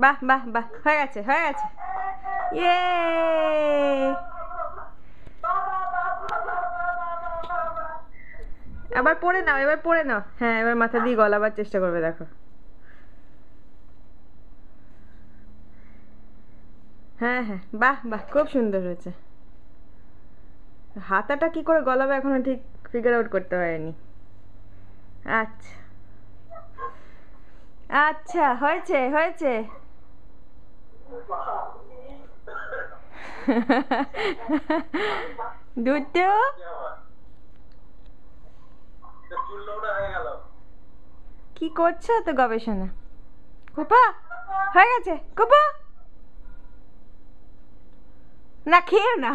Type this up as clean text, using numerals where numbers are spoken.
বাহ বাহ বাহ, হয়ে গেছে হয়ে গেছে। ইয়ে, আবার পড়ে নাও, এবার পড়ে নাও। হ্যাঁ, এবার মাথা দিয়ে গলাবার চেষ্টা করবে, দেখো। হ্যাঁ হ্যাঁ, বাহ বাহ, খুব সুন্দর হয়েছে। হাতাটা কি করে গলাবে এখনো ঠিক ফিগার আউট করতে পারিনি। আচ্ছা আচ্ছা, হয়েছে হয়েছে। দুটো। কি করছো তো গবেষণা? কুপা, হয়ে গেছে কুপা, না খেয়ে না।